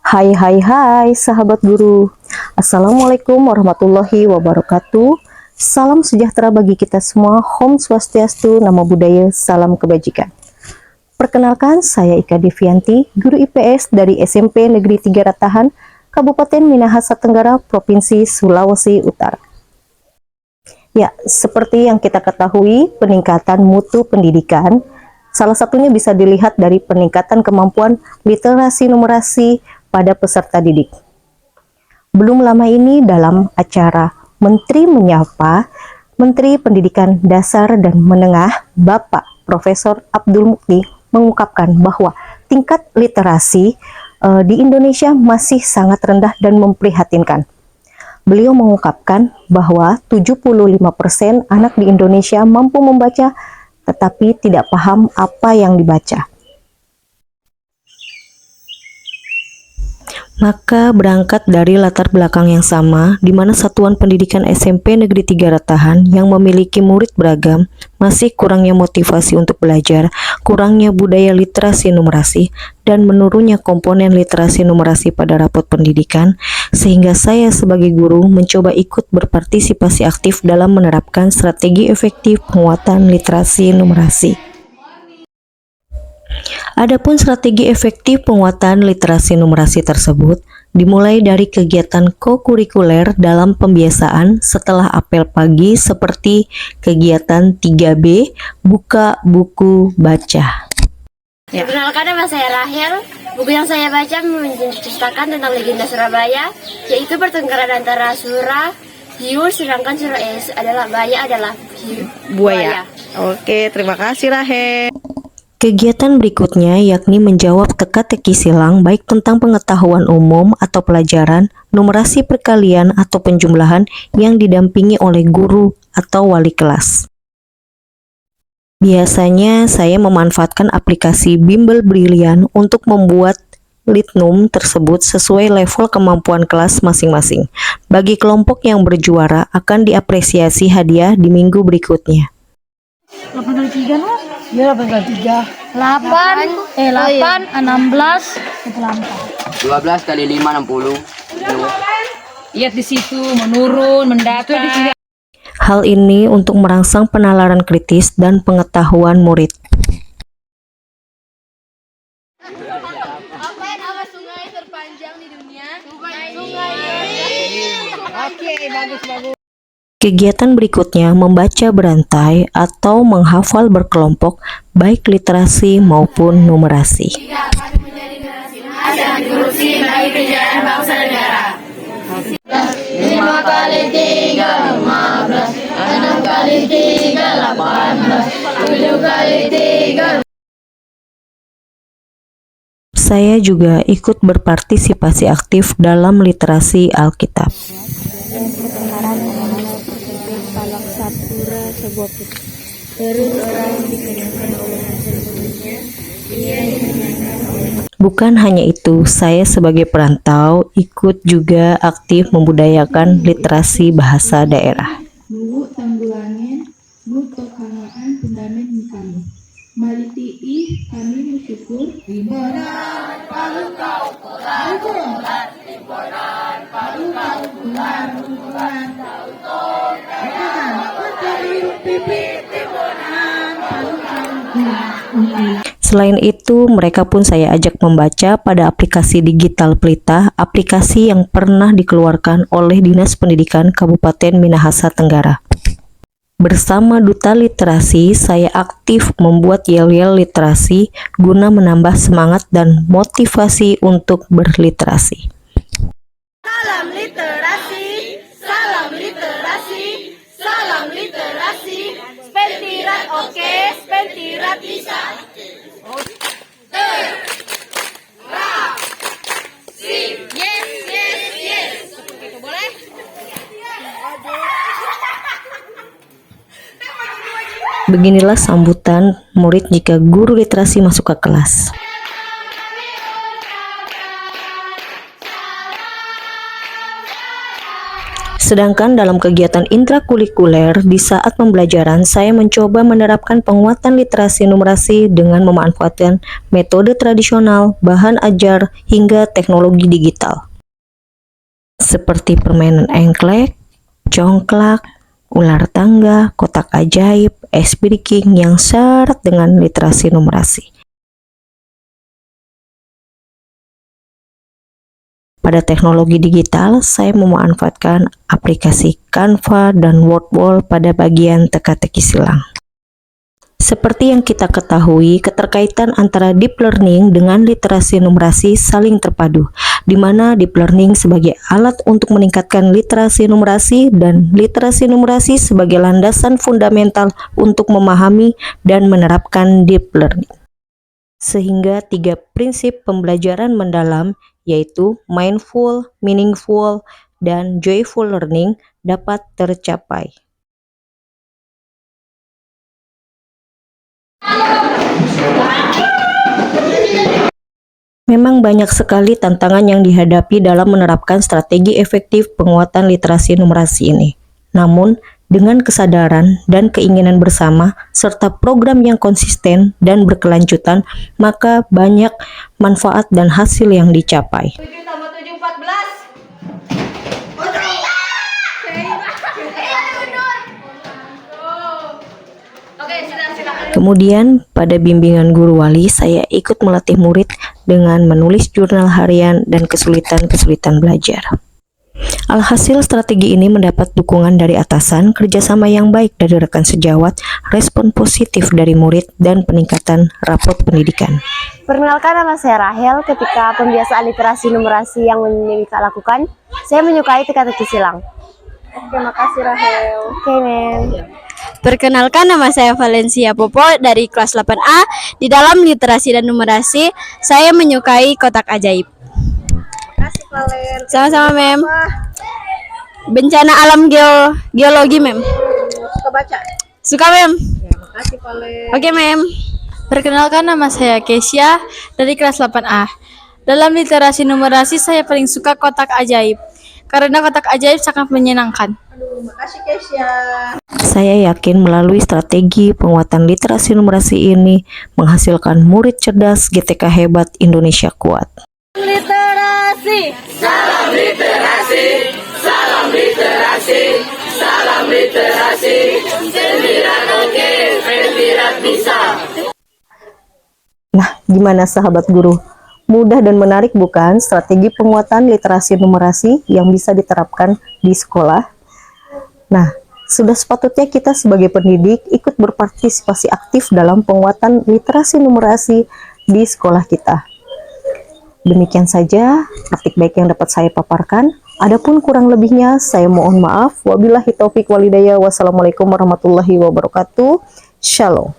Hai hai hai sahabat guru. Assalamualaikum warahmatullahi wabarakatuh. Salam sejahtera bagi kita semua. Om Swastiastu, Namo Buddhaya, salam kebajikan. Perkenalkan, saya Ika Devianti, guru IPS dari SMP Negeri 3 Ratahan, Kabupaten Minahasa Tenggara, Provinsi Sulawesi Utara. Ya, seperti yang kita ketahui, peningkatan mutu pendidikan salah satunya bisa dilihat dari peningkatan kemampuan literasi numerasi pada peserta didik. Belum lama ini dalam acara Menteri Menyapa, Menteri Pendidikan Dasar dan Menengah, Bapak Profesor Abdul Mukti mengungkapkan bahwa tingkat literasi di Indonesia masih sangat rendah dan memprihatinkan. Beliau mengungkapkan bahwa 75% anak di Indonesia mampu membaca tetapi tidak paham apa yang dibaca. Maka berangkat dari latar belakang yang sama, di mana satuan pendidikan SMP Negeri 3 Ratahan yang memiliki murid beragam, masih kurangnya motivasi untuk belajar, kurangnya budaya literasi numerasi, dan menurunnya komponen literasi numerasi pada rapot pendidikan, sehingga saya sebagai guru mencoba ikut berpartisipasi aktif dalam menerapkan strategi efektif penguatan literasi numerasi. Adapun strategi efektif penguatan literasi numerasi tersebut dimulai dari kegiatan kokurikuler dalam pembiasaan setelah apel pagi seperti kegiatan 3B, buka buku baca. Perkenalkan, nama saya Rahel. Buku yang saya baca menceritakan tentang legenda Surabaya, yaitu pertengkaran antara Sura, Hiu, sedangkan Sura adalah buaya. Oke, terima kasih Rahel. Kegiatan berikutnya yakni menjawab teka-teki silang baik tentang pengetahuan umum atau pelajaran, numerasi perkalian atau penjumlahan yang didampingi oleh guru atau wali kelas. Biasanya saya memanfaatkan aplikasi Bimbel Brilian untuk membuat litnum tersebut sesuai level kemampuan kelas masing-masing. Bagi kelompok yang berjuara akan diapresiasi hadiah di minggu berikutnya. 83 no? Ya 83. 8 16 12 kali 5 60. lihat di situ menurun mendata. Hal ini untuk merangsang penalaran kritis dan pengetahuan murid. Apa nama sungai terpanjang di dunia? Sungai. Oke, bagus. Kegiatan berikutnya membaca berantai atau menghafal berkelompok baik literasi maupun numerasi. Dan kursi bagi kejayaan bangsa negara. 5 kali 3 15, 6 kali 3 18, 7 kali 3. Saya juga ikut berpartisipasi aktif dalam literasi Alkitab. Bukan hanya itu, saya sebagai perantau ikut juga aktif membudayakan literasi bahasa daerah. Nuwu tanggulange, nu tokangaan pendamen kami. Malitii kami bersyukur. Rimbonan palu kau pulang, rimbonan palu kau pulang, rimbonan kau tokangaan. Mencari pipi, rimbonan palu kau pulang. Selain itu, mereka pun saya ajak membaca pada aplikasi Digital Pelita, aplikasi yang pernah dikeluarkan oleh Dinas Pendidikan Kabupaten Minahasa Tenggara. Bersama Duta Literasi, saya aktif membuat yel-yel literasi guna menambah semangat dan motivasi untuk berliterasi. Salam literasi, salam literasi, salam literasi. Spentirat oke, spentirat bisa. Yes. Boleh? Beginilah sambutan murid jika guru literasi masuk ke kelas. Sedangkan dalam kegiatan intrakurikuler di saat pembelajaran, saya mencoba menerapkan penguatan literasi numerasi dengan memanfaatkan metode tradisional, bahan ajar, hingga teknologi digital. Seperti permainan engklek, congklak, ular tangga, kotak ajaib, ice breaking yang syarat dengan literasi numerasi. Pada teknologi digital, saya memanfaatkan aplikasi Canva dan Wordwall pada bagian teka-teki silang. Seperti yang kita ketahui, keterkaitan antara deep learning dengan literasi numerasi saling terpadu, di mana deep learning sebagai alat untuk meningkatkan literasi numerasi dan literasi numerasi sebagai landasan fundamental untuk memahami dan menerapkan deep learning. Sehingga 3 prinsip pembelajaran mendalam, yaitu mindful, meaningful, dan joyful learning dapat tercapai. Memang banyak sekali tantangan yang dihadapi dalam menerapkan strategi efektif penguatan literasi numerasi ini. Namun, dengan kesadaran dan keinginan bersama, serta program yang konsisten dan berkelanjutan, maka banyak manfaat dan hasil yang dicapai. 7 tambah 7, 14. Kemudian, pada bimbingan guru wali, saya ikut melatih murid dengan menulis jurnal harian dan kesulitan-kesulitan belajar. Alhasil, strategi ini mendapat dukungan dari atasan, kerjasama yang baik dari rekan sejawat, respon positif dari murid, dan peningkatan rapot pendidikan. Perkenalkan, nama saya Rahel. Ketika pembiasaan literasi numerasi yang Mika lakukan, saya menyukai teka-teki silang. Oke, makasih Rahel. Oke, Mem. Perkenalkan, nama saya Valencia Popo dari kelas 8A. Di dalam literasi dan numerasi, saya menyukai kotak ajaib. Makasih Valen. Sama-sama, Mem. Bencana alam geologi, Mem. Suka baca? Suka, Mem. Ya, makasih Valen. Oke, Mem. Perkenalkan, nama saya Kesia dari kelas 8A. Dalam literasi numerasi, saya paling suka kotak ajaib karena kotak ajaib sangat menyenangkan. Makasih Kesia. Saya yakin melalui strategi penguatan literasi numerasi ini menghasilkan murid cerdas, GTK hebat, Indonesia kuat. Literasi. Salam literasi, salam literasi, salam literasi. Sembilan oke, sembilan bisa. Nah, gimana sahabat guru? Mudah dan menarik bukan strategi penguatan literasi numerasi yang bisa diterapkan di sekolah? Nah, sudah sepatutnya kita sebagai pendidik ikut berpartisipasi aktif dalam penguatan literasi numerasi di sekolah kita. Demikian saja praktik baik yang dapat saya paparkan. Adapun kurang lebihnya saya mohon maaf. Wabillahi taufik walhidayah. Wassalamualaikum warahmatullahi wabarakatuh. Shalom.